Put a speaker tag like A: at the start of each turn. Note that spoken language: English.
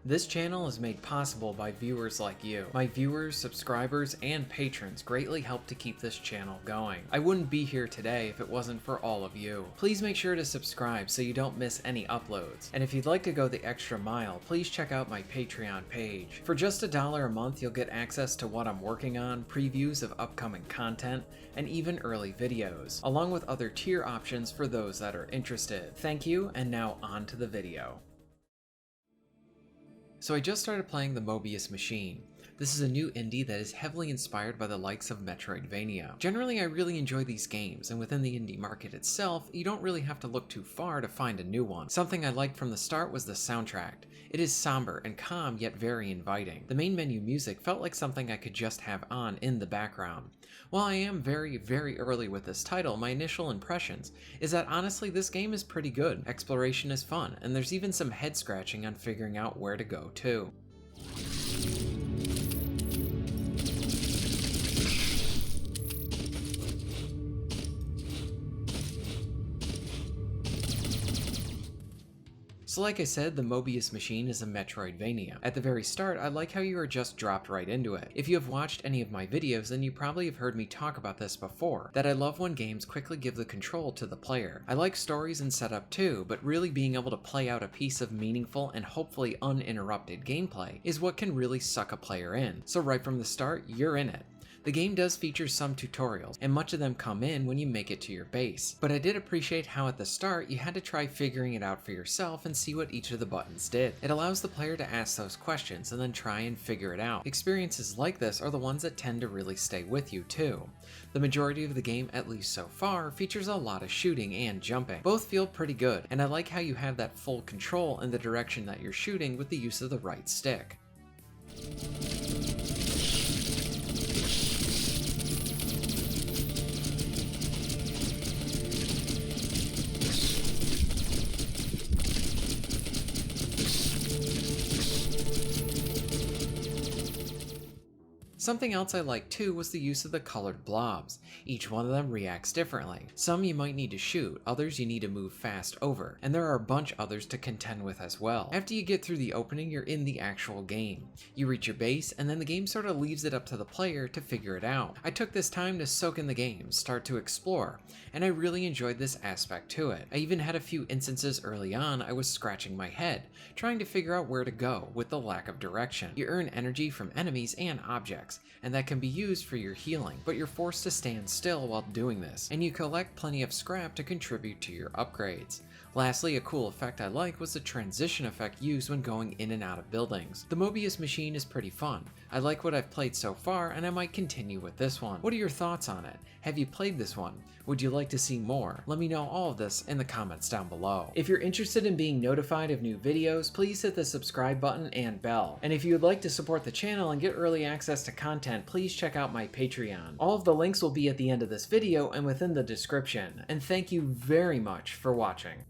A: This channel is made possible by viewers like you. My viewers, subscribers, and patrons greatly help to keep this channel going. I wouldn't be here today if it wasn't for all of you. Please make sure to subscribe so you don't miss any uploads. And if you'd like to go the extra mile, please check out my Patreon page. For just $1 a month, you'll get access to what I'm working on, previews of upcoming content, and even early videos, along with other tier options for those that are interested. Thank you, and now on to the video. So I just started playing the Mobius machine. This is a new indie that is heavily inspired by the likes of Metroidvania. Generally, I really enjoy these games, and within the indie market itself, you don't really have to look too far to find a new one. Something I liked from the start was the soundtrack. It is somber and calm, yet very inviting. The main menu music felt like something I could just have on in the background. While I am very early with this title, my initial impressions is that honestly this game is pretty good. Exploration is fun, and there's even some head scratching on figuring out where to go to. So like I said, the Mobius machine is a Metroidvania. At the very start, I like how you are just dropped right into it. If you have watched any of my videos, then you probably have heard me talk about this before, that I love when games quickly give the control to the player. I like stories and setup too, but really being able to play out a piece of meaningful and hopefully uninterrupted gameplay is what can really suck a player in. So right from the start, you're in it. The game does feature some tutorials, and much of them come in when you make it to your base, but I did appreciate how at the start you had to try figuring it out for yourself and see what each of the buttons did. It allows the player to ask those questions and then try and figure it out. Experiences like this are the ones that tend to really stay with you too. The majority of the game, at least so far, features a lot of shooting and jumping. Both feel pretty good, and I like how you have that full control in the direction that you're shooting with the use of the right stick. Something else I liked too was the use of the colored blobs. Each one of them reacts differently. Some you might need to shoot, others you need to move fast over, and there are a bunch others to contend with as well. After you get through the opening, you're in the actual game. You reach your base, and then the game sort of leaves it up to the player to figure it out. I took this time to soak in the game, start to explore, and I really enjoyed this aspect to it. I even had a few instances early on I was scratching my head, trying to figure out where to go with the lack of direction. You earn energy from enemies and objects, and that can be used for your healing, but you're forced to stand still while doing this, and you collect plenty of scrap to contribute to your upgrades. Lastly, a cool effect I like was the transition effect used when going in and out of buildings. The Mobius machine is pretty fun. I like what I've played so far, and I might continue with this one. What are your thoughts on it? Have you played this one? Would you like to see more? Let me know all of this in the comments down below. If you're interested in being notified of new videos, please hit the subscribe button and bell. And if you would like to support the channel and get early access to content, please check out my Patreon. All of the links will be at the end of this video and within the description. And thank you very much for watching.